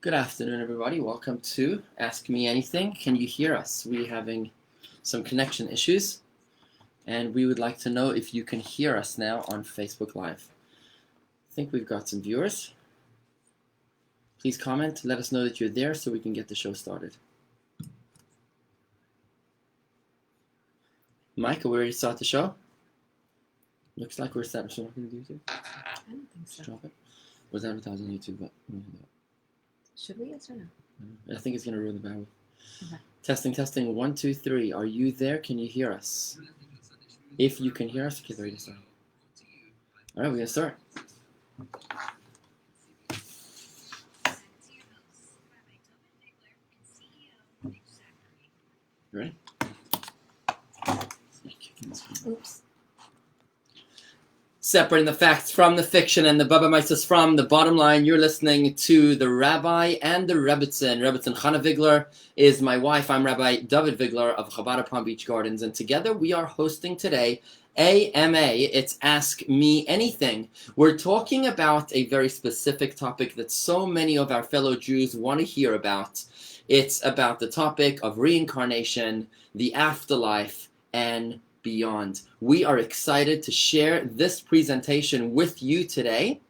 Good afternoon, everybody. Welcome to Ask Me Anything. Can you hear us? We're having some connection issues, and we would like to know if you can hear us now on Facebook Live. I think we've got some viewers. Please comment, let us know that you're there so we can get the show started. Mike, are we ready to start the show? Looks like we're starting on YouTube. I don't think so. Drop it. Was advertised on YouTube, but Should we? Yes or no? I think it's going to ruin the battle. Okay. Testing. 1, 2, 3. Are you there? Can you hear us? If you can hear us, okay, ready to start. All right, we're going to start. You ready? Oops. Separating the facts from the fiction and the Baba Mises from the bottom line, you're listening to the Rabbi and the Rebbitzin. Rebbitzin Chana Vigler is my wife. I'm Rabbi David Vigler of Chabad Palm Beach Gardens, and together we are hosting today AMA. It's Ask Me Anything. We're talking about a very specific topic that so many of our fellow Jews want to hear about. It's about the topic of reincarnation, the afterlife, and beyond. We are excited to share this presentation with you today,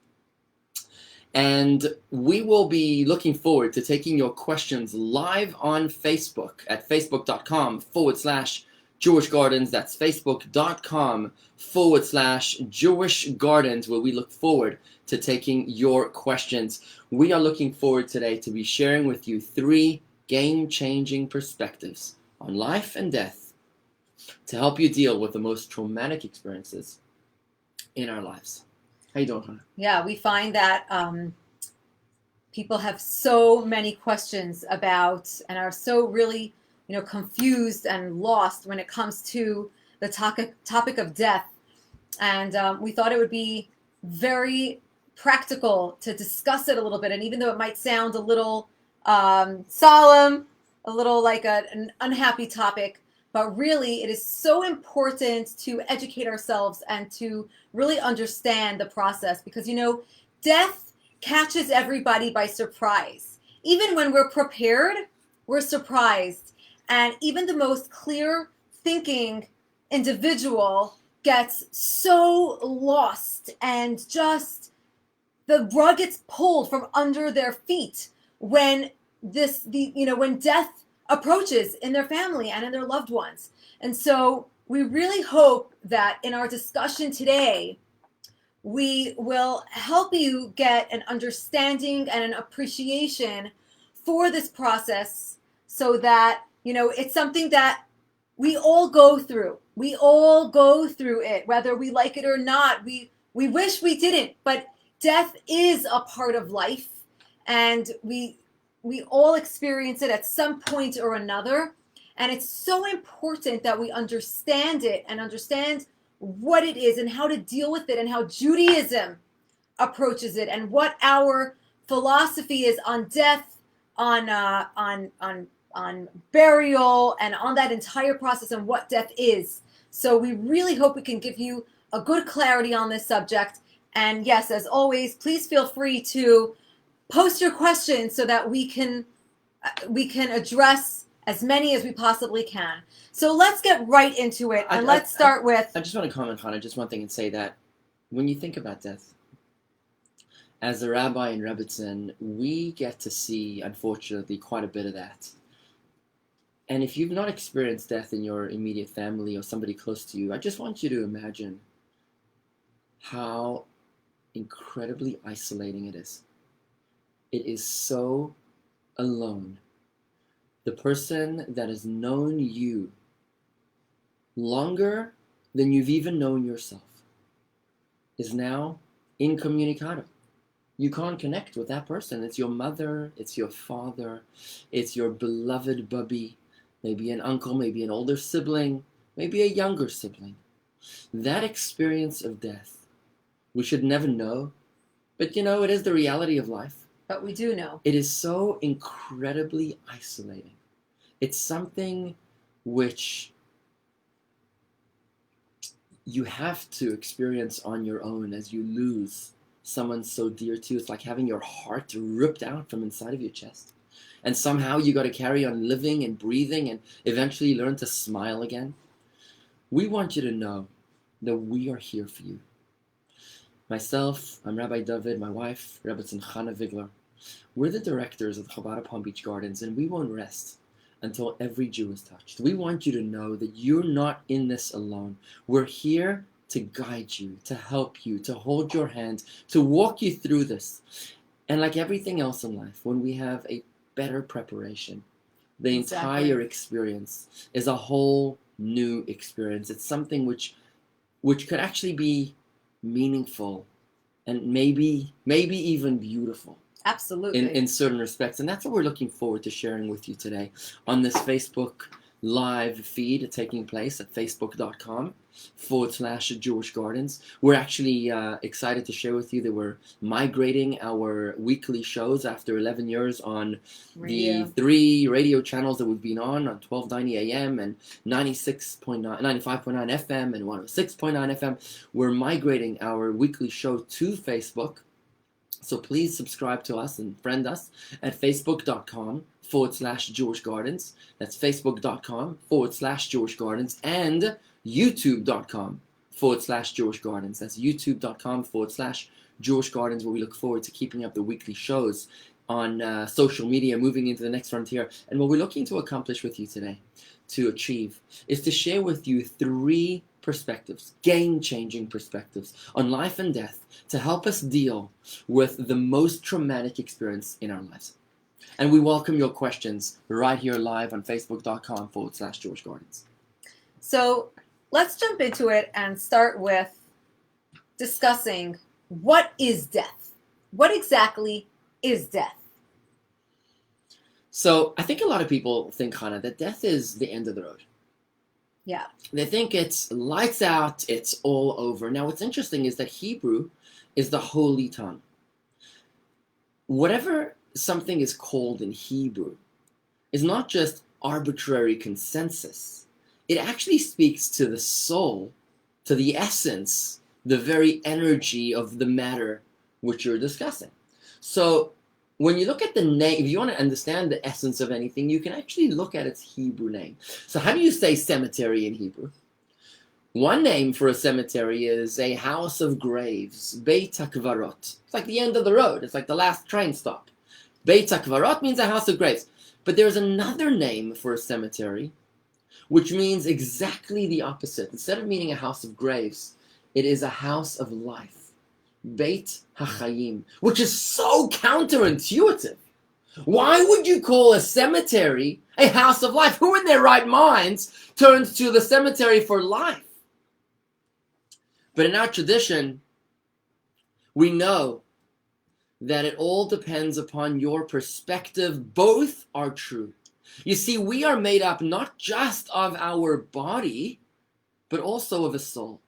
and we will be looking forward to taking your questions live on Facebook at facebook.com/Jewish Gardens. That's facebook.com/Jewish Gardens, where we look forward to taking your questions. We are looking forward today to be sharing with you 3 game-changing perspectives on life and death to help you deal with the most traumatic experiences in our lives. How you doing, Hannah? Yeah, we find that people have so many questions about and are so really, confused and lost when it comes to the topic of death. And we thought it would be very practical to discuss it a little bit. And even though it might sound a little solemn, a little like an unhappy topic, but really, it is so important to educate ourselves and to really understand the process because, death catches everybody by surprise. Even when we're prepared, we're surprised. And even the most clear thinking individual gets so lost and just the rug gets pulled from under their feet when when death approaches in their family and in their loved ones. And so we really hope that in our discussion today, we will help you get an understanding and an appreciation for this process so that, it's something that we all go through. We all go through it, whether we like it or not. We wish we didn't, but death is a part of life, and we all experience it at some point or another. And it's so important that we understand it and understand what it is and how to deal with it and how Judaism approaches it and what our philosophy is on death, on burial, and on that entire process and what death is. So we really hope we can give you a good clarity on this subject. And yes, as always, please feel free to post your questions so that we can address as many as we possibly can. So let's get right into it, and let's start with... I just want to comment, Hannah, just one thing and say that when you think about death, as a rabbi in Rebbitzin, we get to see, unfortunately, quite a bit of that. And if you've not experienced death in your immediate family or somebody close to you, I just want you to imagine how incredibly isolating it is. It is so alone. The person that has known you longer than you've even known yourself is now incommunicado. You can't connect with that person. It's your mother, it's your father, it's your beloved bubby, maybe an uncle, maybe an older sibling, maybe a younger sibling. That experience of death, we should never know, but it is the reality of life. But we do know. It is so incredibly isolating. It's something which you have to experience on your own as you lose someone so dear to you. It's like having your heart ripped out from inside of your chest. And somehow you got to carry on living and breathing and eventually learn to smile again. We want you to know that we are here for you. Myself, I'm Rabbi David, my wife, Rebbetzin Chana Vigler. We're the directors of the Chabad Palm Beach Gardens, and we won't rest until every Jew is touched. We want you to know that you're not in this alone. We're here to guide you, to help you, to hold your hand, to walk you through this. And like everything else in life, when we have a better preparation, the entire experience is a whole new experience. It's something which could actually be meaningful and maybe even beautiful. Absolutely. In certain respects. And that's what we're looking forward to sharing with you today on this Facebook live feed taking place at facebook.com/Jewish Gardens. We're actually excited to share with you that we're migrating our weekly shows after 11 years on the 3 radio channels that we've been on 1290 AM and 95.9 FM and 106.9 FM. We're migrating our weekly show to Facebook. So please subscribe to us and friend us at facebook.com/Jewish Gardens. That's facebook.com/Jewish Gardens and youtube.com/Jewish Gardens. That's youtube.com/Jewish Gardens, where we look forward to keeping up the weekly shows on social media, moving into the next frontier. And what we're looking to accomplish with you today, to achieve, is to share with you 3 perspectives, game-changing perspectives on life and death to help us deal with the most traumatic experience in our lives. And we welcome your questions right here live on facebook.com/Jewish Gardens. So let's jump into it and start with discussing what is death? What exactly is death? So I think a lot of people think, Hannah, that death is the end of the road. Yeah. They think it's lights out, it's all over. Now, what's interesting is that Hebrew is the holy tongue. Whatever something is called in Hebrew is not just arbitrary consensus. It actually speaks to the soul, to the essence, the very energy of the matter which you're discussing. So when you look at the name, if you want to understand the essence of anything, you can actually look at its Hebrew name. So how do you say cemetery in Hebrew? One name for a cemetery is a house of graves, Beit HaKvarot. It's like the end of the road. It's like the last train stop. Beit HaKvarot means a house of graves. But there's another name for a cemetery, which means exactly the opposite. Instead of meaning a house of graves, it is a house of life. Beit HaChayim, which is so counterintuitive. Why would you call a cemetery a house of life? Who in their right minds turns to the cemetery for life? But in our tradition, we know that it all depends upon your perspective. Both are true. You see, we are made up not just of our body, but also of a soul.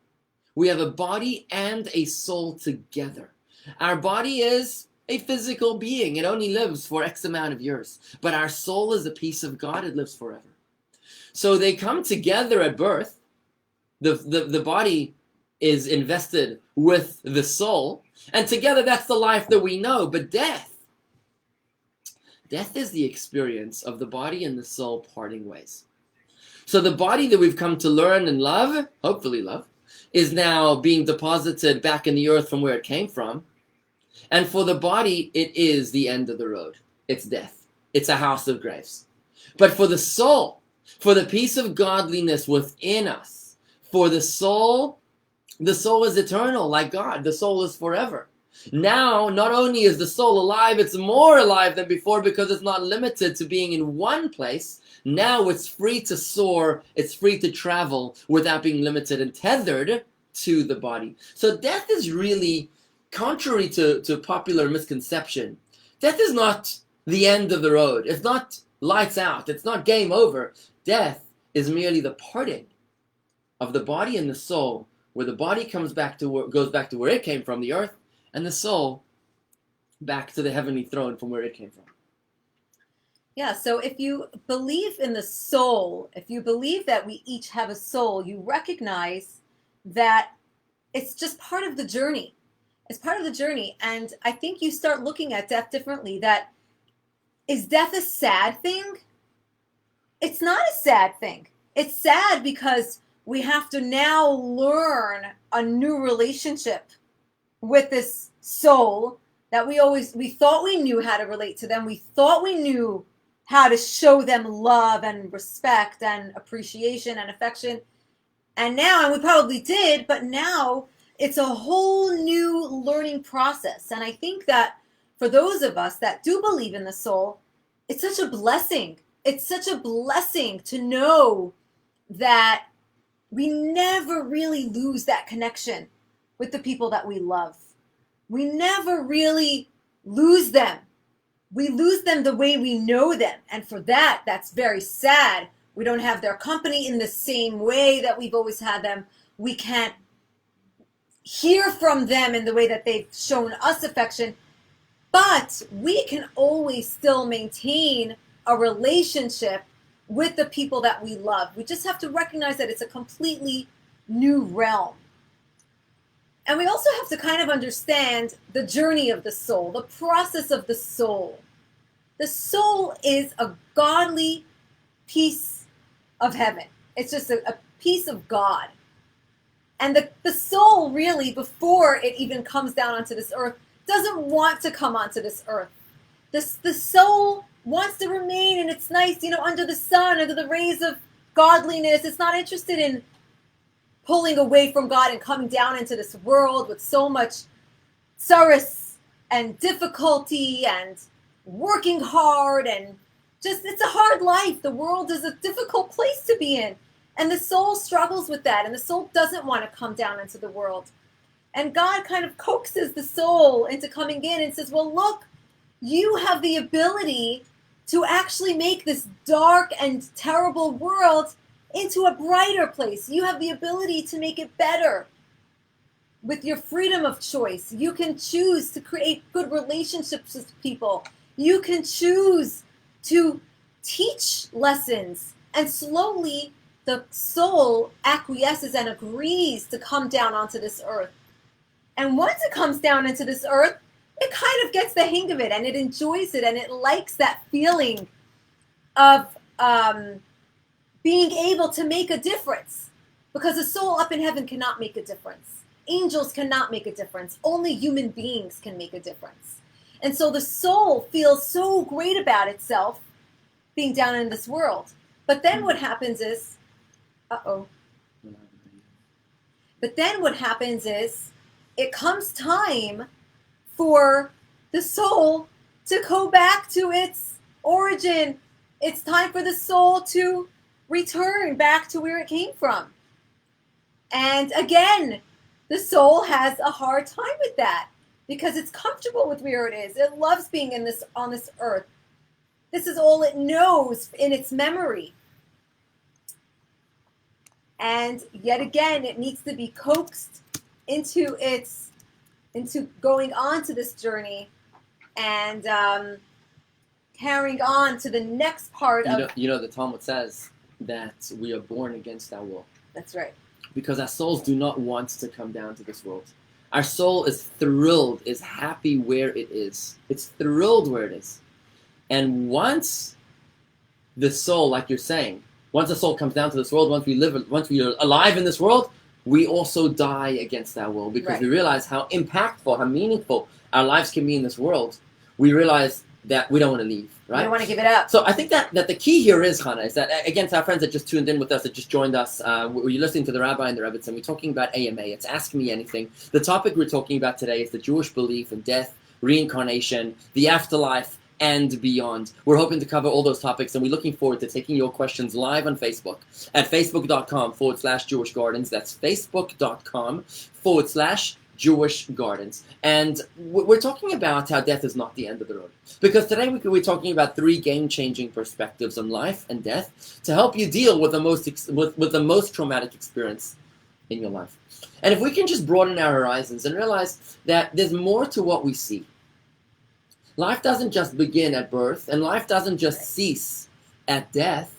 We have a body and a soul together. Our body is a physical being. It only lives for X amount of years. But our soul is a piece of God. It lives forever. So they come together at birth. The body is invested with the soul. And together that's the life that we know. But death is the experience of the body and the soul parting ways. So the body that we've come to learn and love, hopefully love, is now being deposited back in the earth from where it came from. And for the body, it is the end of the road. It's death. It's a house of graves. But for the soul, for the piece of godliness within us, for the soul is eternal like God. The soul is forever. Now, not only is the soul alive, it's more alive than before because it's not limited to being in one place. Now it's free to soar, it's free to travel without being limited and tethered to the body. So death is really, contrary to popular misconception, death is not the end of the road. It's not lights out. It's not game over. Death is merely the parting of the body and the soul, where the body goes back to where it came from, the earth, and the soul back to the heavenly throne from where it came from. Yeah, so if you believe in the soul, if you believe that we each have a soul, you recognize that it's just part of the journey. It's part of the journey. And I think you start looking at death differently. That is death a sad thing? It's not a sad thing. It's sad because we have to now learn a new relationship with this soul that we thought we knew how to relate to them. We thought we knew how to show them love and respect and appreciation and affection. And now, and we probably did, but now it's a whole new learning process. And I think that for those of us that do believe in the soul, it's such a blessing. It's such a blessing to know that we never really lose that connection with the people that we love. We never really lose them. We lose them the way we know them. And for that, that's very sad. We don't have their company in the same way that we've always had them. We can't hear from them in the way that they've shown us affection. But we can always still maintain a relationship with the people that we love. We just have to recognize that it's a completely new realm. And we also have to kind of understand the journey of the soul, the process of the soul. The soul is a godly piece of heaven. It's just a piece of God. And the soul really, before it even comes down onto this earth, doesn't want to come onto this earth. The soul wants to remain, and it's nice, under the sun, under the rays of godliness. It's not interested in pulling away from God and coming down into this world with so much sorrows and difficulty and working hard, and just, it's a hard life. The world is a difficult place to be in. And the soul struggles with that, and the soul doesn't want to come down into the world. And God kind of coaxes the soul into coming in and says, well, look, you have the ability to actually make this dark and terrible world into a brighter place. You have the ability to make it better with your freedom of choice. You can choose to create good relationships with people. You can choose to teach lessons, and slowly the soul acquiesces and agrees to come down onto this earth. And once it comes down into this earth, it kind of gets the hang of it, and it enjoys it, and it likes that feeling of being able to make a difference. Because a soul up in heaven cannot make a difference. Angels cannot make a difference. Only human beings can make a difference. And so the soul feels so great about itself being down in this world. But then what happens is, but then what happens is, it comes time for the soul to go back to its origin. It's time for the soul to return back to where it came from. And again, the soul has a hard time with that because it's comfortable with where it is. It loves being on this earth. This is all it knows in its memory. And yet again, it needs to be coaxed into going on to this journey and carrying on to the next part of... The Talmud says that we are born against our will. That's right. Because our souls do not want to come down to this world. Our soul is thrilled, is happy where it is. It's thrilled where it is. And once the soul, like you're saying, once the soul comes down to this world, once we are alive in this world, we also die against our will, because we realize how impactful, how meaningful our lives can be in this world. We realize that we don't want to leave, right? We don't want to give it up. So I think that the key here is, Hannah, is that, again, to our friends that just tuned in with us, that just joined us, we're listening to the Rabbi and the Rebbitzin. We're talking about AMA. It's Ask Me Anything. The topic we're talking about today is the Jewish belief in death, reincarnation, the afterlife, and beyond. We're hoping to cover all those topics, and we're looking forward to taking your questions live on Facebook at facebook.com/Jewish Gardens. That's facebook.com/Jewish Gardens. And we're talking about how death is not the end of the road. Because today we're talking about 3 game-changing perspectives on life and death to help you deal with the most traumatic experience in your life. And if we can just broaden our horizons and realize that there's more to what we see. Life doesn't just begin at birth, and life doesn't just cease at death.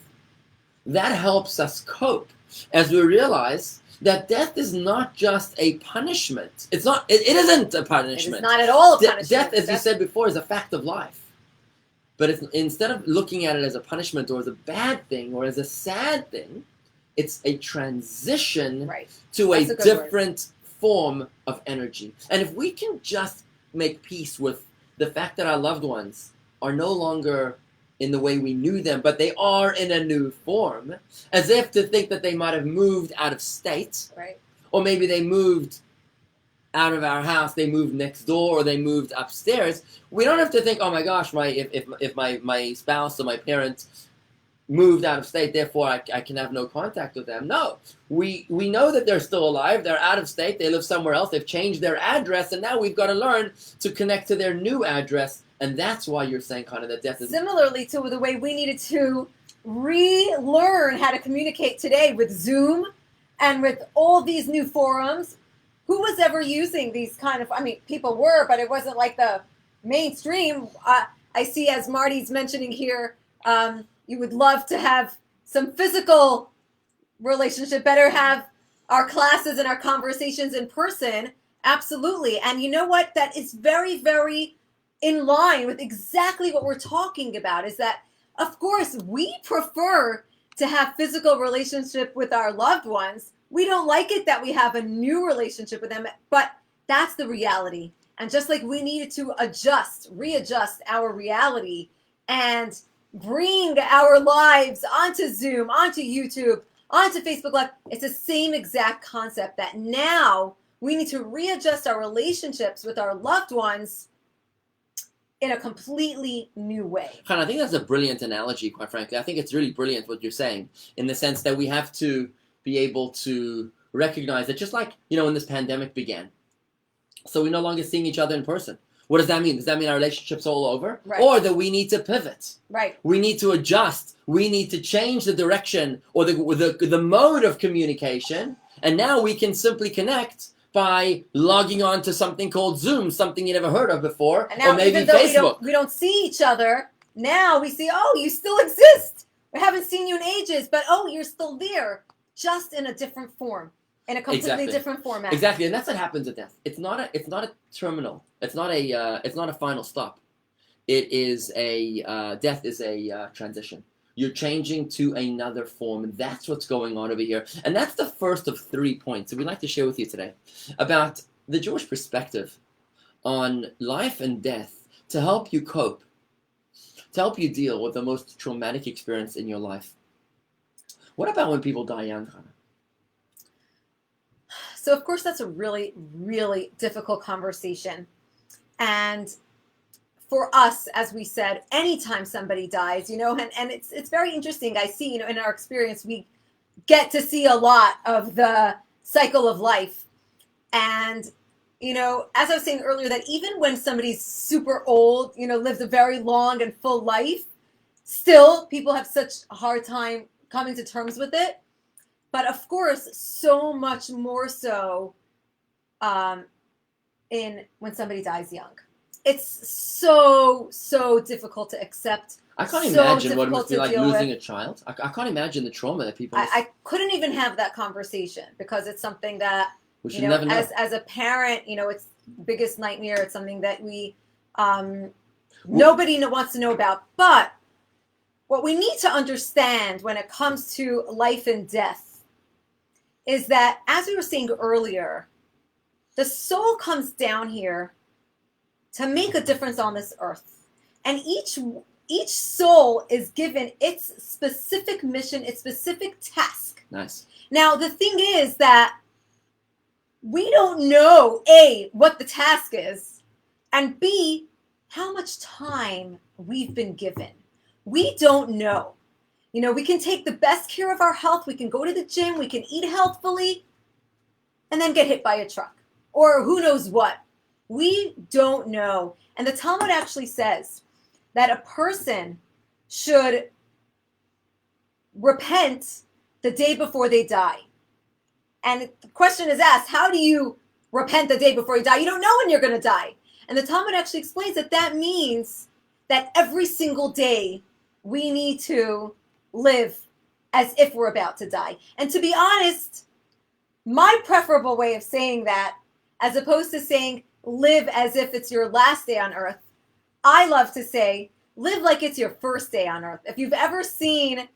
That helps us cope as we realize that death is not just a punishment. It's not. It isn't a punishment. It is not at all a punishment. Death, as you said before, is a fact of life. But instead of looking at it as a punishment or as a bad thing or as a sad thing, it's a transition to a different form of energy. And if we can just make peace with the fact that our loved ones are no longer in the way we knew them, but they are in a new form, as if to think that they might have moved out of state, or maybe they moved out of our house, they moved next door, or they moved upstairs. We don't have to think, oh my gosh, if my spouse or my parents moved out of state, therefore I can have no contact with them. No, we know that they're still alive, they're out of state, they live somewhere else, they've changed their address, and now we've got to learn to connect to their new address, and that's why you're saying, Connor, that death is... Similarly to the way we needed to relearn how to communicate today with Zoom and with all these new forums. Who was ever using these kind of, I mean, people were, but it wasn't like the mainstream. I see, as Marty's mentioning here, you would love to have some physical relationship, better have our classes and our conversations in person. Absolutely. And you know what? That is very, very in line with exactly what we're talking about, is that, of course, we prefer to have physical relationship with our loved ones. We don't like it that we have a new relationship with them, but that's the reality. And just like we needed to readjust our reality and bring our lives onto Zoom, onto YouTube, onto Facebook Live, it's the same exact concept, that now we need to readjust our relationships with our loved ones in a completely new way. Khan, I think that's a brilliant analogy, quite frankly. I think it's really brilliant what you're saying, in the sense that we have to be able to recognize that, just like, when this pandemic began, so we're no longer seeing each other in person. What does that mean? Does that mean our relationship's all over? Right. Or that we need to pivot? Right. We need to adjust. We need to change the direction or the mode of communication, and now we can simply connect by logging on to something called Zoom, something you never heard of before, and now, or maybe even though Facebook. We don't see each other, now we see, oh, you still exist. We haven't seen you in ages, but oh, you're still there, just in a different form, in a completely different format. Exactly, and that's what happens at death. It's not a terminal. It's not a final stop. It is death is a transition. You're changing to another form. That's what's going on over here. And that's the first of 3 points that we'd like to share with you today about the Jewish perspective on life and death, to help you cope, to help you deal with the most traumatic experience in your life. What about when people die young, Hannah? So, of course, that's a really, really difficult conversation. And for us, as we said, anytime somebody dies, and it's very interesting. I see, in our experience, we get to see a lot of the cycle of life. And, as I was saying earlier, that even when somebody's super old, lived a very long and full life, still people have such a hard time coming to terms with it. But of course, so much more so when somebody dies young. It's so difficult to accept. I can't imagine what it must be like losing a child. I can't imagine the trauma that people... I couldn't even have that conversation, because it's something that, we should never know. As a parent, it's biggest nightmare. It's something that we nobody wants to know about. But what we need to understand when it comes to life and death is that, as we were saying earlier, the soul comes down here to make a difference on this earth. And each soul is given its specific mission, its specific task. Nice. Now, the thing is that we don't know, A, what the task is, and B, how much time we've been given. We don't know. We can take the best care of our health. We can go to the gym. We can eat healthfully, and then get hit by a truck, or who knows what. We don't know. And the Talmud actually says that a person should repent the day before they die. And the question is asked, how do you repent the day before you die? You don't know when you're going to die. And the Talmud actually explains that means that every single day we need to live as if we're about to die. And to be honest, my preferable way of saying that, as opposed to saying live as if it's your last day on earth, I love to say live like it's your first day on earth. If you've ever seen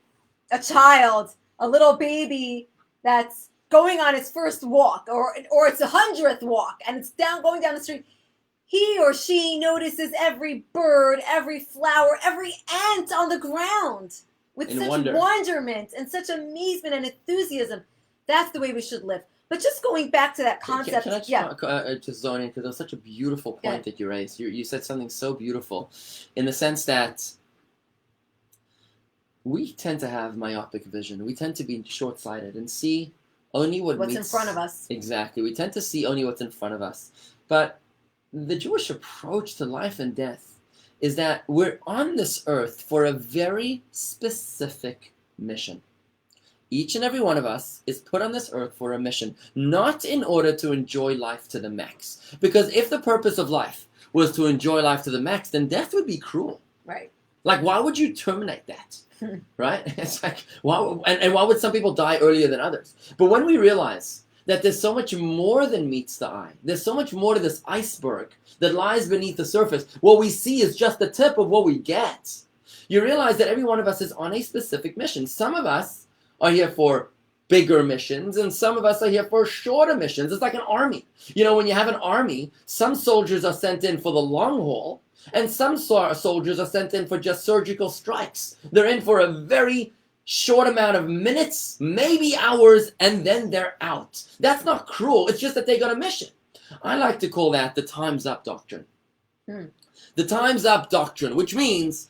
a child, a little baby that's going on its first walk, or its 100th walk, and it's going down the street, he or she notices every bird, every flower, every ant on the ground with such wonderment and such amazement and enthusiasm. That's the way we should live. But just going back to that concept. Can I just zone in, because it was such a beautiful point that you raised. You said something so beautiful in the sense that we tend to have myopic vision. We tend to be short-sighted and see only what's in front of us. Exactly. We tend to see only what's in front of us. But the Jewish approach to life and death is that we're on this earth for a very specific mission. Each and every one of us is put on this earth for a mission, not in order to enjoy life to the max. Because if the purpose of life was to enjoy life to the max, then death would be cruel. Right. Like, why would you terminate that? Right? It's like, why, and why would some people die earlier than others? But when we realize that there's so much more than meets the eye, there's so much more to this iceberg that lies beneath the surface, what we see is just the tip of what we get. You realize that every one of us is on a specific mission. Some of us are here for bigger missions, and some of us are here for shorter missions. It's like an army. You know, when you have an army, some soldiers are sent in for the long haul, and some soldiers are sent in for just surgical strikes. They're in for a very short amount of minutes, maybe hours, and then they're out. That's not cruel. It's just that they got a mission. I like to call that the time's up doctrine. The time's up doctrine, which means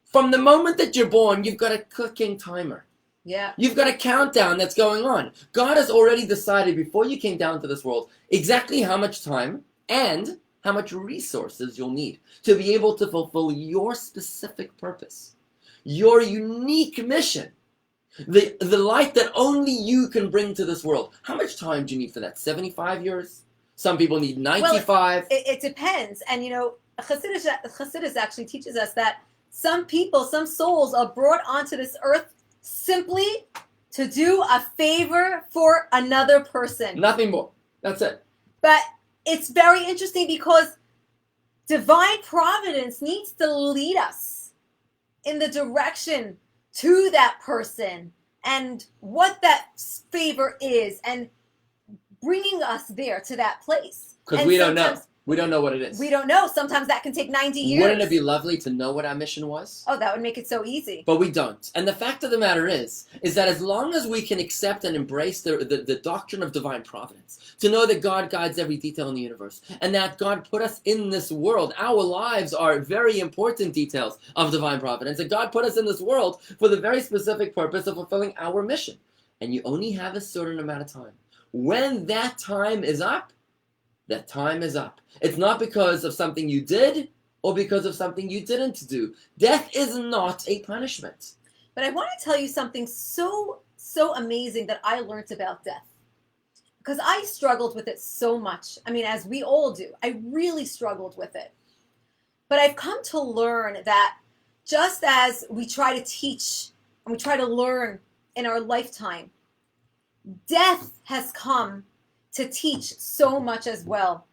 from the moment that you're born, you've got a clicking timer. Yeah. You've got a countdown that's going on. God has already decided before you came down to this world exactly how much time and how much resources you'll need to be able to fulfill your specific purpose, your unique mission, the light that only you can bring to this world. How much time do you need for that? 75 years? Some people need 95. Well, it depends. And, you know, Chassidus actually teaches us that some people, some souls are brought onto this earth simply to do a favor for another person. Nothing more. That's it. But it's very interesting because divine providence needs to lead us in the direction to that person and what that favor is and bringing us there to that place. Because we don't know. We don't know what it is. We don't know. Sometimes that can take 90 years. Wouldn't it be lovely to know what our mission was? Oh, that would make it so easy. But we don't. And the fact of the matter is that as long as we can accept and embrace the doctrine of divine providence, to know that God guides every detail in the universe, and that God put us in this world, our lives are very important details of divine providence, and God put us in this world for the very specific purpose of fulfilling our mission. And you only have a certain amount of time. When that time is up, that time is up. It's not because of something you did or because of something you didn't do. Death is not a punishment. But I want to tell you something so amazing that I learned about death. Because I struggled with it so much. I mean, as we all do. I really struggled with it. But I've come to learn that just as we try to teach and we try to learn in our lifetime, death has come to teach so much as well.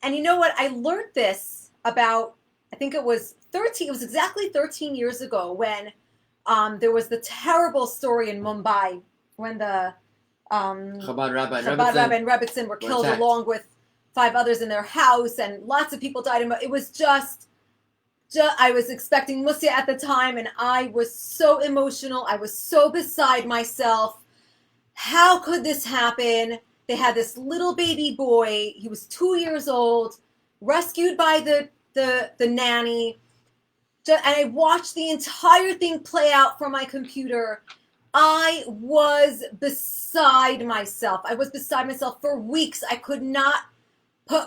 And you know what? I learned this about, I think it was exactly 13 years ago when there was the terrible story in Mumbai when the Chabad Rabbi and Rebbetzin were killed along with 5 others in their house, and lots of people died. It was just I was expecting Musia at the time, and I was so emotional. I was so beside myself. How could this happen? They had this little baby boy. He was 2 years old, rescued by the nanny. And I watched the entire thing play out from my computer. I was beside myself. I was beside myself for weeks. I could not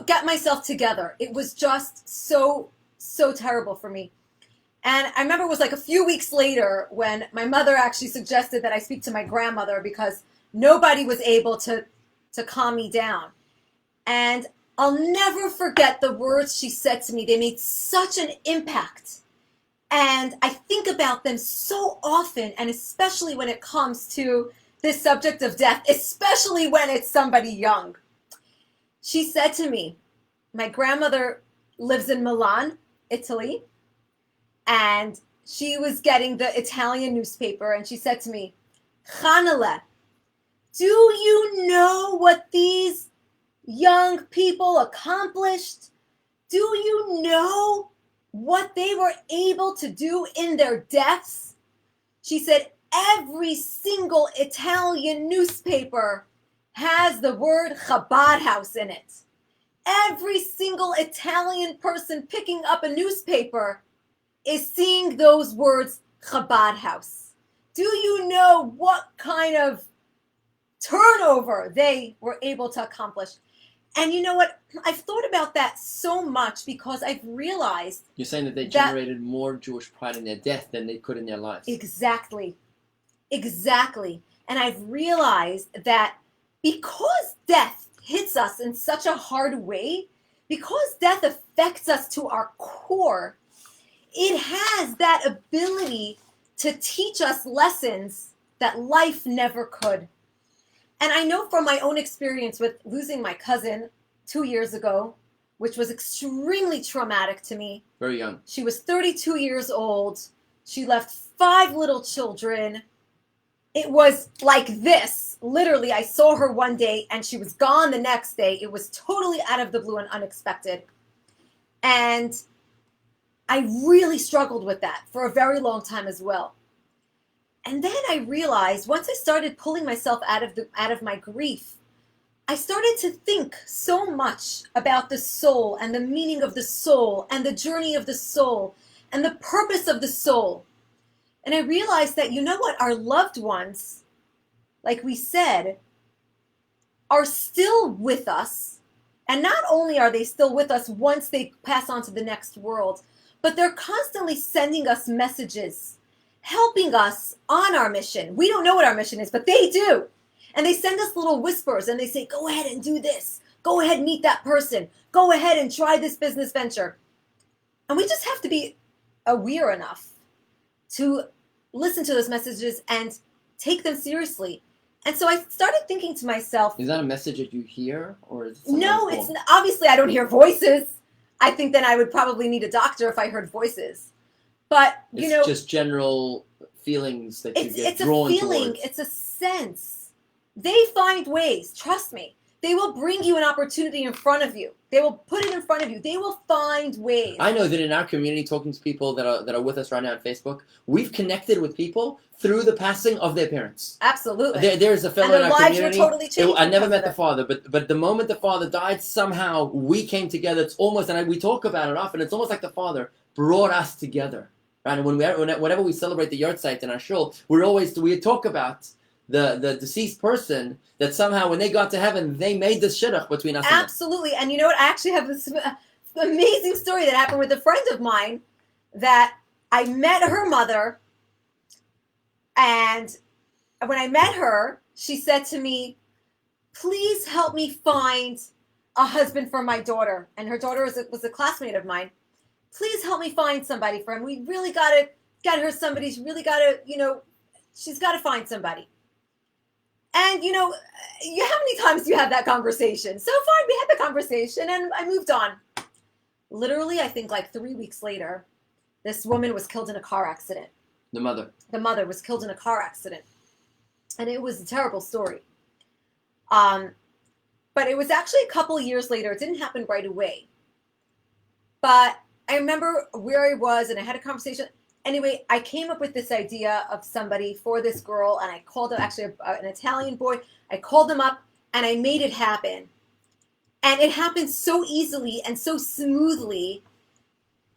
get myself together. It was just so terrible for me. And I remember it was like a few weeks later when my mother actually suggested that I speak to my grandmother because nobody was able to calm me down. And I'll never forget the words she said to me. They made such an impact. And I think about them so often, and especially when it comes to this subject of death, especially when it's somebody young. She said to me, my grandmother lives in Milan, Italy, and she was getting the Italian newspaper, and she said to me, Hanale, do you know what these young people accomplished? Do you know what they were able to do in their deaths? She said, every single Italian newspaper has the word Chabad house in it. Every single Italian person picking up a newspaper is seeing those words Chabad house. Do you know what kind of turnover they were able to accomplish? And you know what? I've thought about that so much because I've realized... You're saying that they generated more Jewish pride in their death than they could in their lives. Exactly. And I've realized that because death hits us in such a hard way, because death affects us to our core, it has that ability to teach us lessons that life never could. And I know from my own experience with losing my cousin 2 years ago, which was extremely traumatic to me. Very young. She was 32 years old. She left 5 little children. It was like this. Literally, I saw her one day and she was gone the next day. It was totally out of the blue and unexpected. And I really struggled with that for a very long time as well. And then I realized once I started pulling myself out of my grief, I started to think so much about the soul and the meaning of the soul and the journey of the soul and the purpose of the soul. And I realized that, you know what, our loved ones, like we said, are still with us. And not only are they still with us once they pass on to the next world, but they're constantly sending us messages, helping us on our mission. We don't know what our mission is, but they do. And they send us little whispers and they say, go ahead and do this. Go ahead and meet that person. Go ahead and try this business venture. And we just have to be aware enough to listen to those messages and take them seriously. And so I started thinking to myself, is that a message that you hear? Or is it no, it's obviously I don't hear voices. I think then I would probably need a doctor if I heard voices. But, you know, it's just general feelings that you get drawn towards. It's a feeling. It's a sense. They find ways. Trust me. They will bring you an opportunity in front of you. They will put it in front of you. They will find ways. I know that in our community, talking to people that are with us right now on Facebook, we've connected with people through the passing of their parents. Absolutely. There's a fellow in our community. And their lives were totally changed. I never met the father, but the moment the father died, somehow we came together. It's almost, and we talk about it often, it's almost like the father brought us together. Right? And whenever we celebrate the yahrzeit in our shul, we talk about the deceased person, that somehow when they got to heaven, they made this shidduch between us and them. Absolutely. And you know what? I actually have this amazing story that happened with a friend of mine, that I met her mother, and when I met her, she said to me, please help me find a husband for my daughter. And her daughter was a classmate of mine. Please help me find somebody for him. We really got to get her somebody. She's really got to, she's got to find somebody. And, how many times do you have that conversation? So far, we had the conversation and I moved on. Literally, I think like 3 weeks later, this woman was killed in a car accident. The mother. The mother was killed in a car accident. And it was a terrible story. But it was actually a couple of years later. It didn't happen right away. But I remember where I was and I had a conversation. Anyway, I came up with this idea of somebody for this girl, and I called him, actually an Italian boy. I called him up and I made it happen. And it happened so easily and so smoothly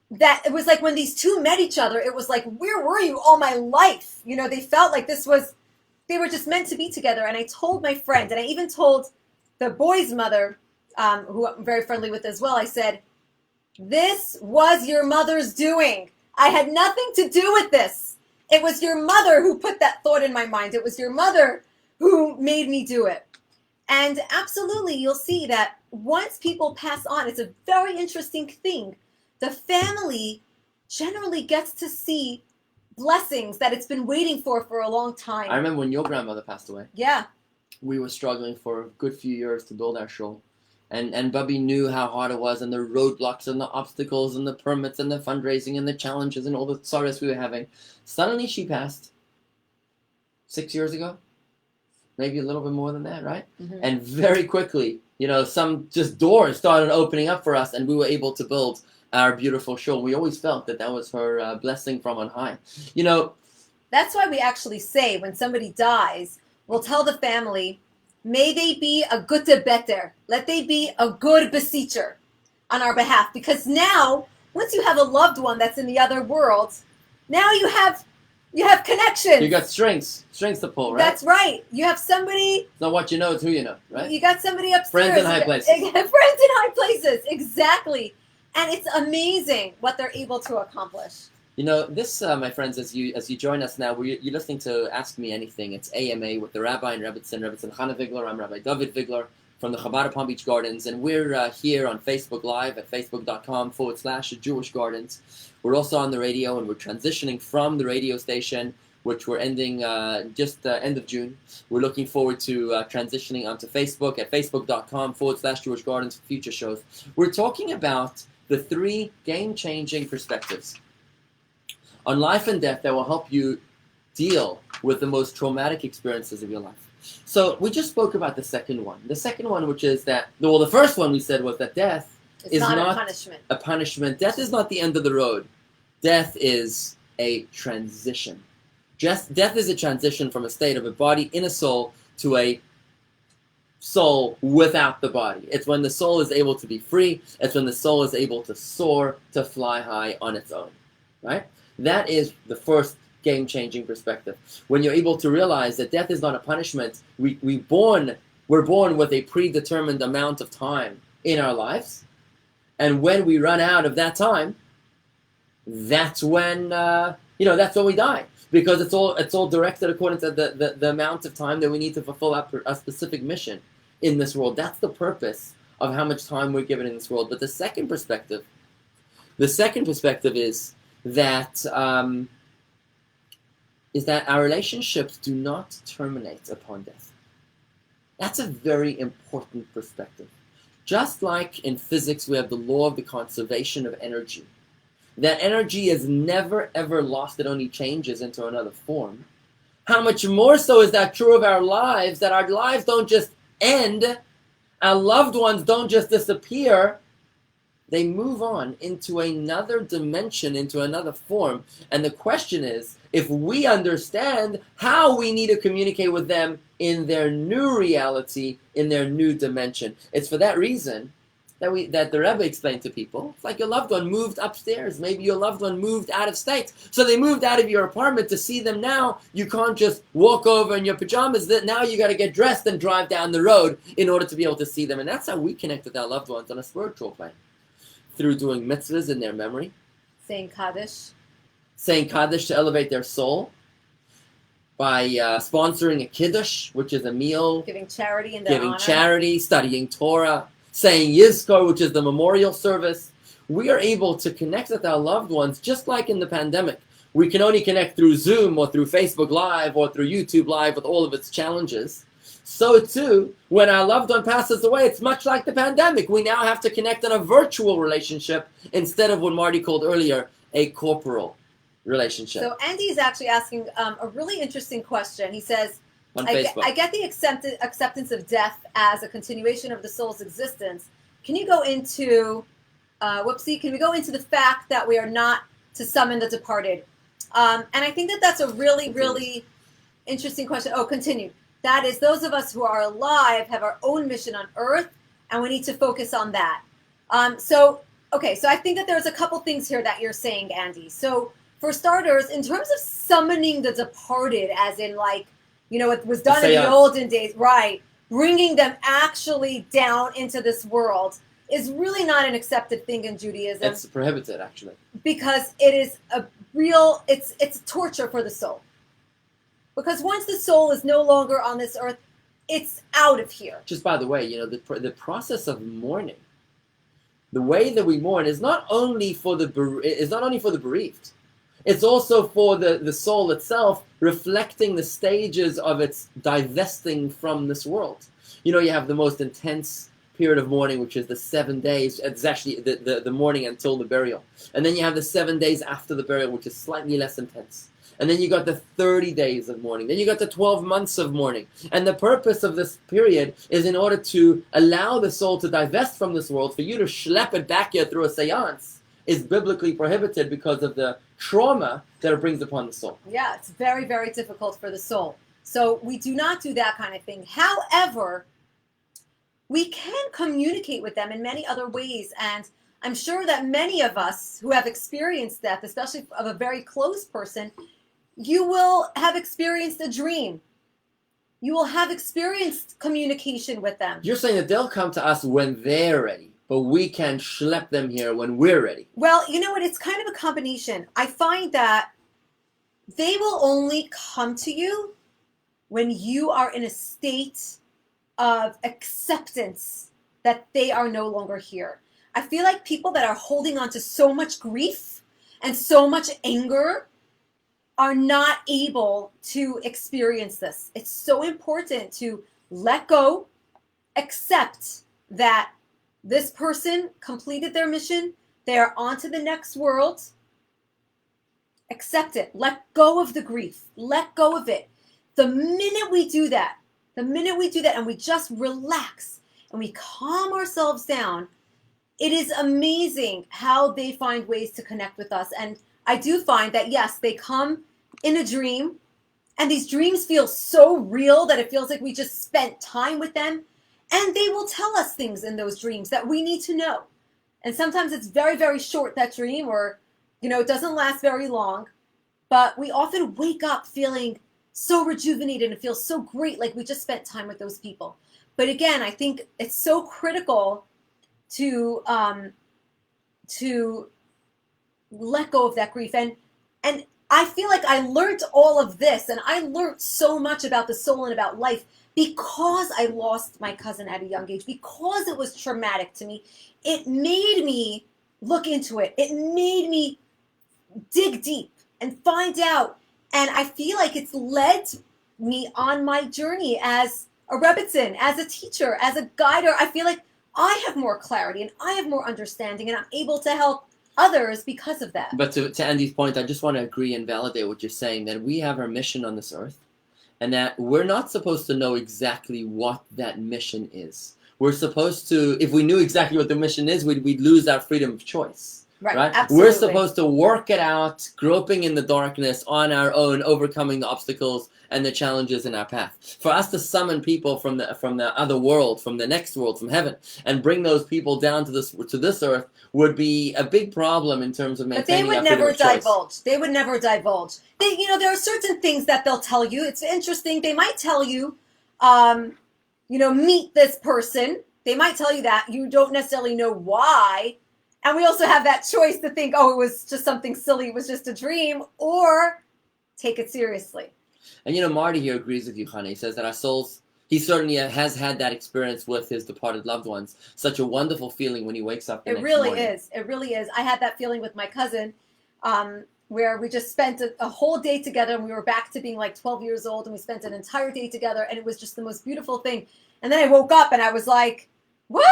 that it was like when these two met each other, it was like, where were you all my life? They felt like they were just meant to be together. And I told my friend, and I even told the boy's mother, who I'm very friendly with as well, I said, this was your mother's doing. I had nothing to do with this. It was your mother who put that thought in my mind. It was your mother who made me do it. And absolutely, you'll see that once people pass on, it's a very interesting thing. The family generally gets to see blessings that it's been waiting for a long time. I remember when your grandmother passed away. Yeah. We were struggling for a good few years to build our shul. And Bubby knew how hard it was, and the roadblocks and the obstacles and the permits and the fundraising and the challenges and all the sorrows we were having. Suddenly she passed 6 years ago, maybe a little bit more than that, right? Mm-hmm. And very quickly, some just doors started opening up for us, and we were able to build our beautiful shul. We always felt that was her blessing from on high. That's why we actually say when somebody dies, we'll tell the family, may they be a gute better. Let they be a good beseecher on our behalf. Because now, once you have a loved one that's in the other world, now you have connections. You got strings to pull, right? That's right. You have somebody. It's not what you know, it's who you know, right? You got somebody upstairs. Friends in high places. Friends in high places, exactly. And it's amazing what they're able to accomplish. This, my friends, as you join us now, you're listening to Ask Me Anything. It's AMA with the Rabbi and Rebbitzin Chana Vigler. I'm Rabbi David Vigler from the Chabad of Palm Beach Gardens, and we're here on Facebook Live at facebook.com/Jewish Gardens. We're also on the radio, and we're transitioning from the radio station, which we're ending just end of June. We're looking forward to transitioning onto Facebook at facebook.com/Jewish Gardens for future shows. We're talking about the 3 game-changing perspectives on life and death that will help you deal with the most traumatic experiences of your life. So we just spoke about the second one. The second one, which is that, the first one we said was that death is not a punishment. Death is not the end of the road. Death is a transition. Death is a transition from a state of a body in a soul to a soul without the body. It's when the soul is able to be free. It's when the soul is able to soar, to fly high on its own, right? That is the first game-changing perspective. When you're able to realize that death is not a punishment, we're born with a predetermined amount of time in our lives, and when we run out of that time, that's when that's when we die, because it's all directed according to the amount of time that we need to fulfill a specific mission in this world. That's the purpose of how much time we're given in this world. But the second perspective is that our relationships do not terminate upon death. That's a very important perspective. Just like in physics, we have the law of the conservation of energy. That energy is never, ever lost. It only changes into another form. How much more so is that true of our lives, that our lives don't just end, our loved ones don't just disappear, they move on into another dimension, into another form. And the question is, if we understand how we need to communicate with them in their new reality, in their new dimension. It's for that reason that the Rebbe explained to people. It's like your loved one moved upstairs. Maybe your loved one moved out of state. So they moved out of your apartment to see them now. You can't just walk over in your pajamas. Now you got to get dressed and drive down the road in order to be able to see them. And that's how we connect with our loved ones on a spiritual plane. Through doing mitzvahs in their memory. Saying Kaddish To elevate their soul. By sponsoring a kiddush, which is a meal. Giving charity in their honor. Studying Torah. Saying Yizkor, which is the memorial service. We are able to connect with our loved ones just like in the pandemic. We can only connect through Zoom or through Facebook Live or through YouTube Live with all of its challenges. So too, when our loved one passes away, it's much like the pandemic. We now have to connect in a virtual relationship instead of what Marty called earlier, a corporal relationship. So Andy's actually asking a really interesting question. He says, I get the acceptance of death as a continuation of the soul's existence. Can you go into, can we go into the fact that we are not to summon the departed? And I think that's a really, really interesting question. Oh, continue. That is, those of us who are alive have our own mission on earth, and we need to focus on that. So I think that there's a couple things here that you're saying, Andy. So for starters, in terms of summoning the departed, as in it was done in the olden days, right, bringing them actually down into this world is really not an accepted thing in Judaism. It's prohibited, actually. Because it is it's torture for the soul. Because once the soul is no longer on this earth, it's out of here. Just by the way, the process of mourning, the way that we mourn is not only for the bereaved. It's also for the soul itself, reflecting the stages of its divesting from this world. You know, you have the most intense period of mourning, which is the 7 days. It's actually the mourning until the burial. And then you have the 7 days after the burial, which is slightly less intense. And then you got the 30 days of mourning. Then you got the 12 months of mourning. And the purpose of this period is in order to allow the soul to divest from this world, for you to schlep it back here through a seance is biblically prohibited because of the trauma that it brings upon the soul. Yeah, it's very, very difficult for the soul. So we do not do that kind of thing. However, we can communicate with them in many other ways. And I'm sure that many of us who have experienced death, especially of a very close person, you will have experienced a dream. You will have experienced communication with them. You're saying that they'll come to us when they're ready, but we can schlep them here when we're ready. Well, you know what? It's kind of a combination. I find that they will only come to you when you are in a state of acceptance that they are no longer here. I feel like people that are holding on to so much grief and so much anger are not able to experience this. It's so important to let go, accept that this person completed their mission, they are on to the next world. Accept it. Let go of the grief. Let go of it. The minute we do that, and we just relax and we calm ourselves down, it is amazing how they find ways to connect with us. And I do find that, yes, they come in a dream, and these dreams feel so real that it feels like we just spent time with them, and they will tell us things in those dreams that we need to know. And sometimes it's very, very short, that dream, or, it doesn't last very long, but we often wake up feeling so rejuvenated and feel so great, like we just spent time with those people. But again, I think it's so critical to let go of that grief. And I feel like I learned all of this, and I learned so much about the soul and about life because I lost my cousin at a young age, because it was traumatic to me. It made me look into it. It made me dig deep and find out. And I feel like it's led me on my journey as a Rebbitzin, as a teacher, as a guider. I feel like I have more clarity and I have more understanding, and I'm able to help others because of that. But to Andy's point, I just want to agree and validate what you're saying, that we have our mission on this earth, and that we're not supposed to know exactly what that mission is. We're supposed to, if we knew exactly what the mission is, we'd lose our freedom of choice. Right? Absolutely. We're supposed to work it out, groping in the darkness on our own, overcoming the obstacles and the challenges in our path. For us to summon people from the other world, from the next world, from heaven, and bring those people down to this earth would be a big problem in terms of maintaining. But they would never divulge. They would never divulge. There are certain things that they'll tell you. It's interesting. They might tell you, meet this person. They might tell you that. You don't necessarily know why. And we also have that choice to think, oh, it was just something silly, it was just a dream, or take it seriously. And Marty here agrees with you, Chana. He says that our souls, he certainly has had that experience with his departed loved ones. Such a wonderful feeling when he wakes up the next morning. It really is. I had that feeling with my cousin, where we just spent a whole day together, and we were back to being like 12 years old, and we spent an entire day together, and it was just the most beautiful thing. And then I woke up, and I was like, what?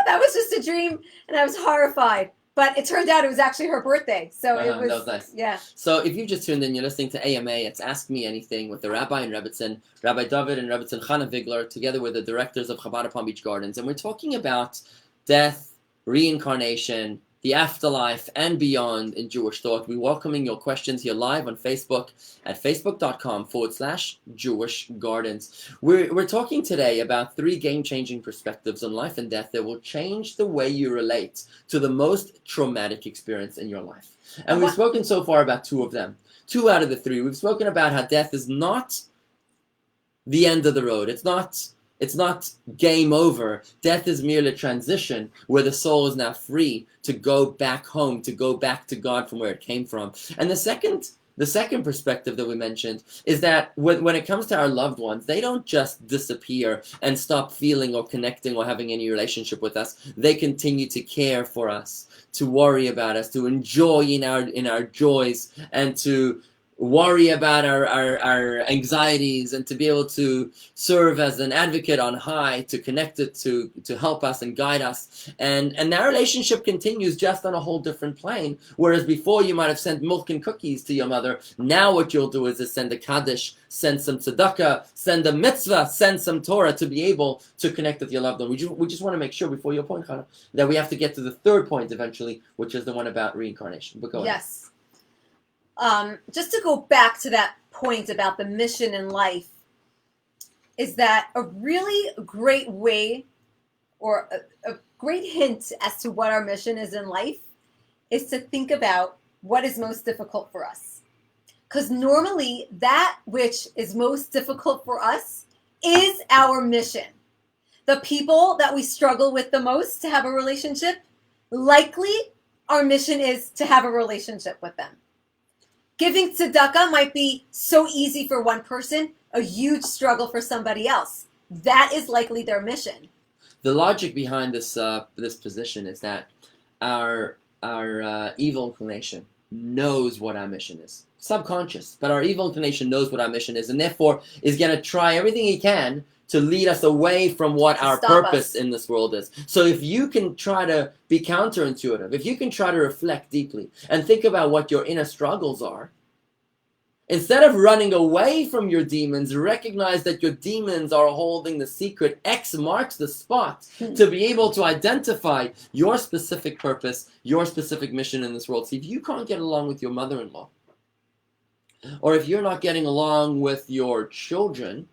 That was just a dream, and I was horrified. But it turned out it was actually her birthday, so it was. That was nice. Yeah. So if you just tuned in, you're listening to AMA. It's Ask Me Anything with the Rabbi and Rebbitzin, Rabbi David and Rebbitzin Chana Vigler, together with the directors of Chabad Palm Beach Gardens, and we're talking about death, reincarnation, the afterlife, and beyond in Jewish thought. We're welcoming your questions here live on Facebook at facebook.com/Jewish Gardens. We're talking today about 3 game-changing perspectives on life and death that will change the way you relate to the most traumatic experience in your life. And we've spoken so far about 2 of them. 2 out of the 3. We've spoken about how death is not the end of the road. It's not game over. Death is merely a transition where the soul is now free to go back home, to go back to God from where it came from. And the second The second perspective that we mentioned is that when it comes to our loved ones, they don't just disappear and stop feeling or connecting or having any relationship with us. They continue to care for us, to worry about us, to enjoy in our joys, and to worry about our anxieties, and to be able to serve as an advocate on high, to connect it to help us and guide us. And that relationship continues just on a whole different plane. Whereas before you might have sent milk and cookies to your mother, now what you'll do is send a kaddish, send some tzedakah, send a mitzvah, send some Torah to be able to connect with your loved one. We just want to make sure before your point, Chana, that we have to get to the third point eventually, which is the one about reincarnation. But go ahead. Yes. Just to go back to that point about the mission in life, is that a really great way or a great hint as to what our mission is in life is to think about what is most difficult for us. Because normally that which is most difficult for us is our mission. The people that we struggle with the most to have a relationship, likely our mission is to have a relationship with them. Giving tzedakah might be so easy for one person, a huge struggle for somebody else. That is likely their mission. The logic behind this position is that our evil inclination knows what our mission is. Subconscious, but our evil inclination knows what our mission is, and therefore is going to try everything he can to lead us away from what our purpose in this world is. So if you can try to be counterintuitive, if you can try to reflect deeply and think about what your inner struggles are, instead of running away from your demons, recognize that your demons are holding the secret. X marks the spot to be able to identify your specific purpose, your specific mission in this world. See, if you can't get along with your mother-in-law, or if you're not getting along with your children,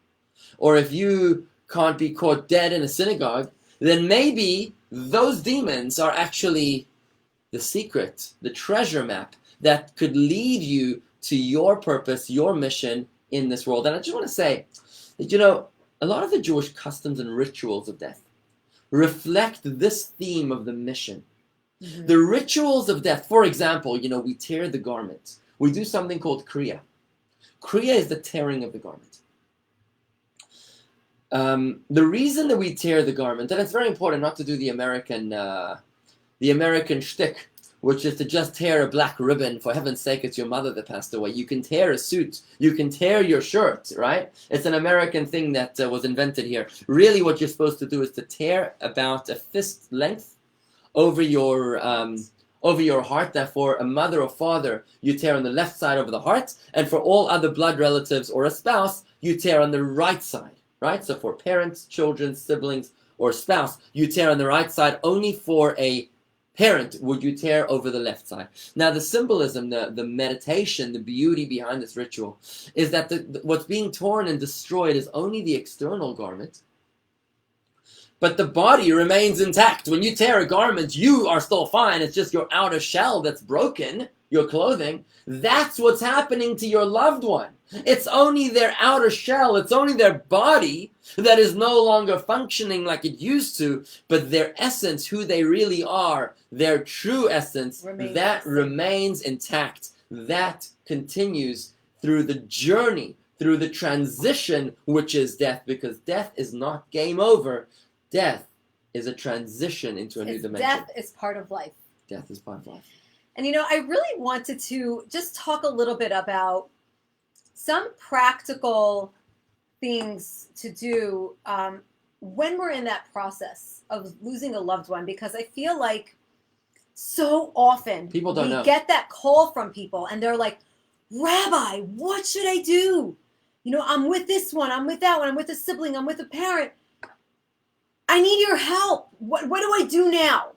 or if you can't be caught dead in a synagogue, then maybe those demons are actually the secret, the treasure map that could lead you to your purpose, your mission in this world. And I just want to say that, a lot of the Jewish customs and rituals of death reflect this theme of the mission. Mm-hmm. The rituals of death, for example, we tear the garment. We do something called kriya. Kriya is the tearing of the garment. The reason that we tear the garment, and it's very important not to do the American shtick, which is to just tear a black ribbon. For heaven's sake, it's your mother that passed away. You can tear a suit. You can tear your shirt, right? It's an American thing that was invented here. Really, what you're supposed to do is to tear about a fist length over your heart. Therefore, a mother or father, you tear on the left side over the heart. And for all other blood relatives or a spouse, you tear on the right side. Right? So for parents, children, siblings, or spouse, you tear on the right side. Only for a parent would you tear over the left side. Now the symbolism, the meditation, the beauty behind this ritual is that what's being torn and destroyed is only the external garment, but the body remains intact. When you tear a garment, you are still fine. It's just your outer shell that's broken, your clothing. That's what's happening to your loved one. It's only their outer shell, it's only their body that is no longer functioning like it used to, but their essence, who they really are, their true essence, remains intact. That continues through the journey, through the transition, which is death, because death is not game over. Death is a transition into a new dimension. Death is part of life. Death is part of life. And I really wanted to just talk a little bit about some practical things to do when we're in that process of losing a loved one, because I feel like so often people don't know. Get that call from people and they're like, Rabbi, what should I do? I'm with this one, I'm with that one, I'm with a sibling, I'm with a parent. I need your help. What do I do now?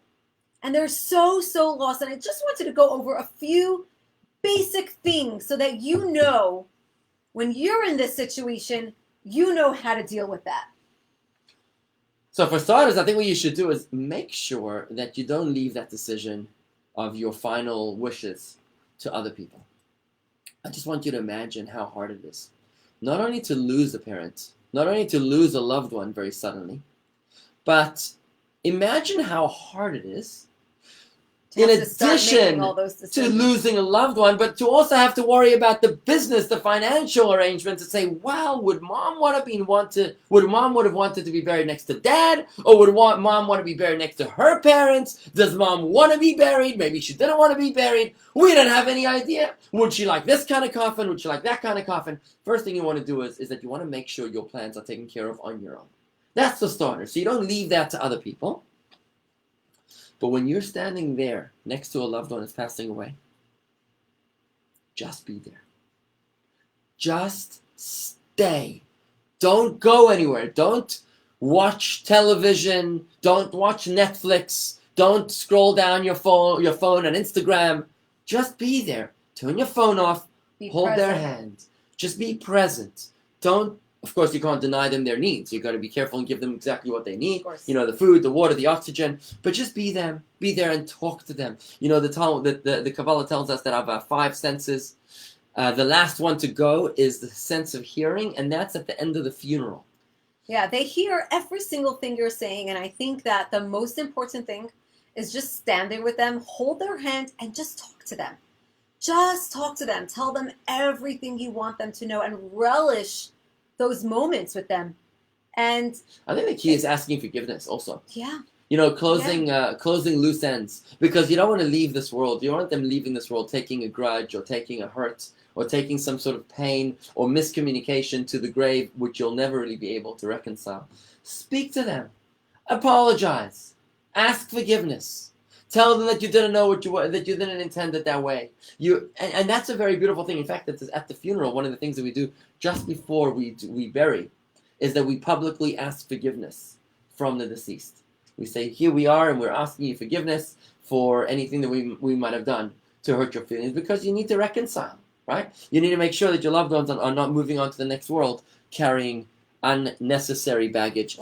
And they're so lost. And I just wanted to go over a few basic things so that when you're in this situation, you know how to deal with that. So for starters, I think what you should do is make sure that you don't leave that decision of your final wishes to other people. I just want you to imagine how hard it is. Not only to lose a parent, not only to lose a loved one very suddenly, but imagine how hard it is To in have to start making addition all those to decisions. losing a loved one, but to also have to worry about the business, the financial arrangements, and say, well, would mom would have wanted to be buried next to dad, or would mom want to be buried next to her parents? Does mom want to be buried? Maybe she didn't want to be buried. We don't have any idea. Would she like this kind of coffin? Would she like that kind of coffin? First thing you want to do is that you want to make sure your plans are taken care of on your own. That's the starter. So you don't leave that to other people. But when you're standing there next to a loved one that's passing away, just be there. Just stay. Don't go anywhere. Don't watch television. Don't watch Netflix. Don't scroll down your phone on Instagram. Just be there. Turn your phone off. Hold their hand. Just be present. Of course, you can't deny them their needs. You've got to be careful and give them exactly what they need. The food, the water, the oxygen. But just be there and talk to them. The Kabbalah tells us that of our 5 senses, the last one to go is the sense of hearing, and that's at the end of the funeral. Yeah, they hear every single thing you're saying, and I think that the most important thing is just stand there with them, hold their hand, and just talk to them. Just talk to them. Tell them everything you want them to know, and relish those moments with them. And I think the key is asking forgiveness also. Yeah. Closing loose ends, because you don't want to leave this world. You don't want them leaving this world taking a grudge or taking a hurt or taking some sort of pain or miscommunication to the grave, which you'll never really be able to reconcile. Speak to them. Apologize. Ask forgiveness. Tell them that you didn't know that you didn't intend it that way. And that's a very beautiful thing. In fact, at the funeral, one of the things that we do just before we bury is that we publicly ask forgiveness from the deceased. We say, here we are, and we're asking you forgiveness for anything that we might have done to hurt your feelings, because you need to reconcile, right? You need to make sure that your loved ones are not moving on to the next world carrying unnecessary baggage.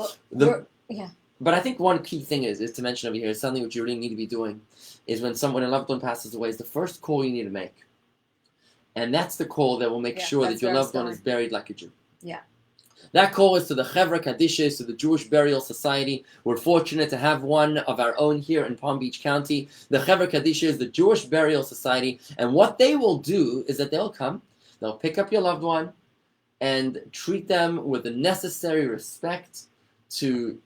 But I think one key thing is to mention over here is something which you really need to be doing is when a loved one passes away is the first call you need to make. And that's the call that will make sure that your loved one is buried like a Jew. Yeah. That call is to the Chevra Kadishes, to the Jewish Burial Society. We're fortunate to have one of our own here in Palm Beach County. The Chevra Kadishes is the Jewish Burial Society. And what they will do is that they'll come, they'll pick up your loved one and treat them with the necessary respect, to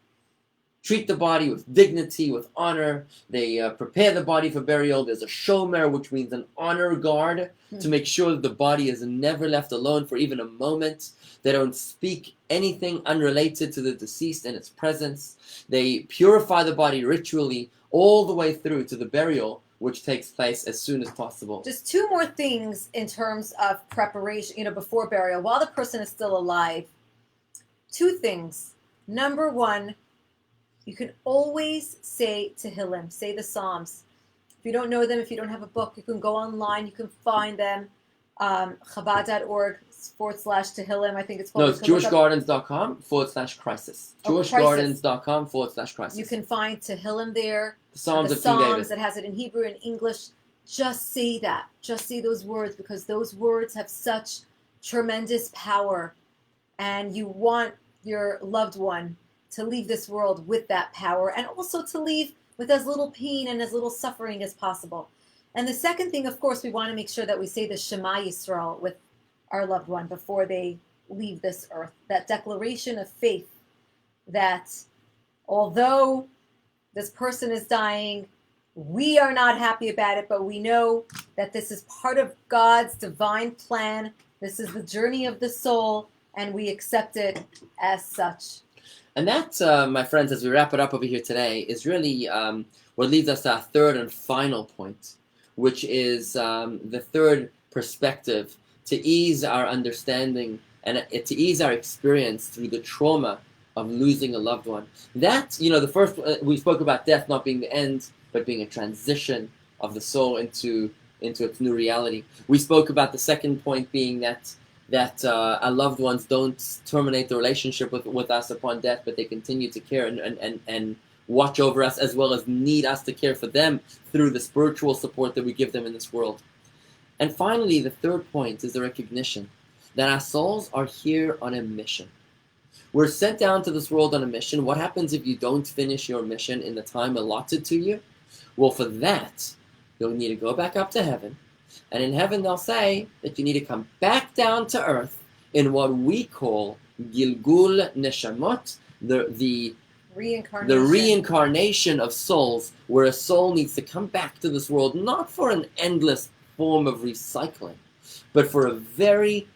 treat the body with dignity, with honor. They prepare the body for burial. There's a shomer, which means an honor guard, to make sure that the body is never left alone for even a moment. They don't speak anything unrelated to the deceased in its presence. They purify the body ritually all the way through to the burial, which takes place as soon as possible. Just 2 more things in terms of preparation, before burial, while the person is still alive. 2 things. Number 1, you can always say Tehillim, say the Psalms. If you don't know them, if you don't have a book, you can go online, you can find them. Chabad.org/Tehillim, I think it's called. No, it's jewishgardens.com/crisis. Jewishgardens.com/crisis. You can find Tehillim there. The Psalms of King David. That has it in Hebrew and English. Just say that. Just say those words, because those words have such tremendous power. And you want your loved one to leave this world with that power, and also to leave with as little pain and as little suffering as possible. And the second thing, of course, we want to make sure that we say the Shema Yisrael with our loved one before they leave this earth. That declaration of faith that although this person is dying, we are not happy about it, but we know that this is part of God's divine plan. This is the journey of the soul, and we accept it as such. And that, my friends, as we wrap it up over here today, is really what leads us to our third and final point, which is the third perspective to ease our understanding and to ease our experience through the trauma of losing a loved one. That, the first, we spoke about death not being the end, but being a transition of the soul into its new reality. We spoke about the second point being that our loved ones don't terminate the relationship with us upon death, but they continue to care and watch over us, as well as need us to care for them through the spiritual support that we give them in this world. And finally, the third point is the recognition that our souls are here on a mission. We're sent down to this world on a mission. What happens if you don't finish your mission in the time allotted to you? Well, for that, you'll need to go back up to heaven. And in heaven, they'll say that you need to come back down to earth in what we call Gilgul Neshamot, the reincarnation of souls, where a soul needs to come back to this world, not for an endless form of recycling, but for a very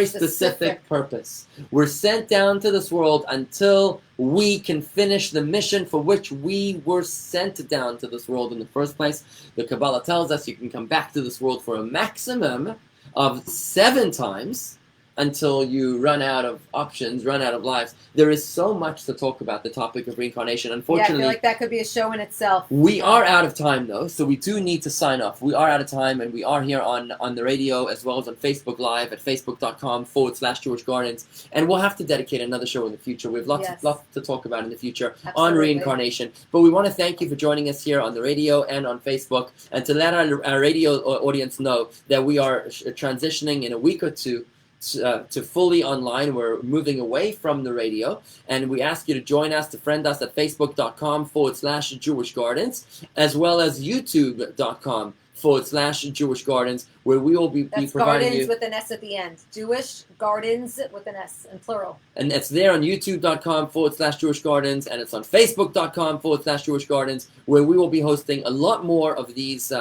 specific purpose. We're sent down to this world until we can finish the mission for which we were sent down to this world in the first place. The Kabbalah tells us you can come back to this world for a maximum of 7 times until you run out of options, run out of lives. There is so much to talk about the topic of reincarnation. Unfortunately, I feel like that could be a show in itself. We are out of time, though, so we do need to sign off. We are out of time, and we are here on the radio as well as on Facebook Live at facebook.com/Jewish Gardens. And we'll have to dedicate another show in the future. We have lots to talk about in the future on reincarnation. But we want to thank you for joining us here on the radio and on Facebook, and to let our radio audience know that we are transitioning in a week or two to fully online. We're moving away from the radio, and we ask you to join us, to friend us at facebook.com/Jewish Gardens, as well as youtube.com/Jewish Gardens, where we will be providing Gardens you with an S at the end. Jewish Gardens with an S in plural. And it's there on youtube.com/Jewish Gardens, and it's on facebook.com/Jewish Gardens, where we will be hosting a lot more of these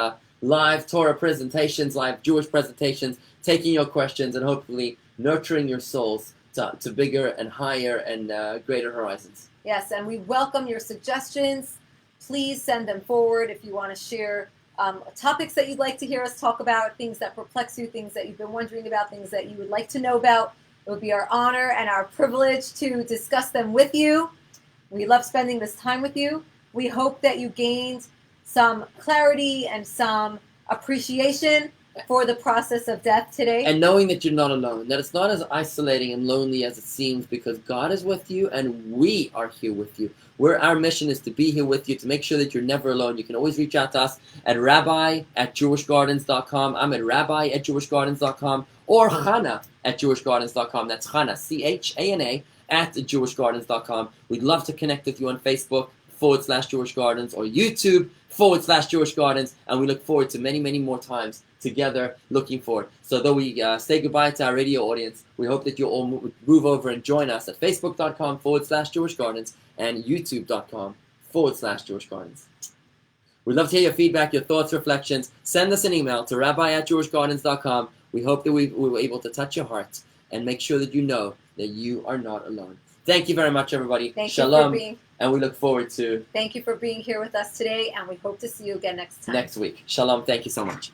live Torah presentations, live Jewish presentations, taking your questions and hopefully nurturing your souls to bigger and higher and greater horizons. Yes, and we welcome your suggestions. Please send them forward if you want to share topics that you'd like to hear us talk about, things that perplex you, things that you've been wondering about, things that you would like to know about. It would be our honor and our privilege to discuss them with you. We love spending this time with you. We hope that you gained some clarity and some appreciation for the process of death today. And knowing that you're not alone, that it's not as isolating and lonely as it seems, because God is with you and we are here with you. Our mission is to be here with you, to make sure that you're never alone. You can always reach out to us at rabbi@jewishgardens.com. I'm at rabbi@jewishgardens.com, or Chana@jewishgardens.com. That's Chana, Chana, @jewishgardens.com. We'd love to connect with you on Facebook/Jewish Gardens, or YouTube/Jewish Gardens, and we look forward to many, many more times together, looking forward. So though we say goodbye to our radio audience, we hope that you'll all move over and join us at facebook.com/Jewish Gardens and youtube.com/Jewish Gardens. We'd love to hear your feedback, your thoughts, reflections. Send us an email to rabbi@jewishgardens.com. We hope that we were able to touch your heart and make sure that you know that you are not alone. Thank you very much, everybody. Shalom. And we look forward to... Thank you for being here with us today, and we hope to see you again next time. Next week. Shalom. Thank you so much.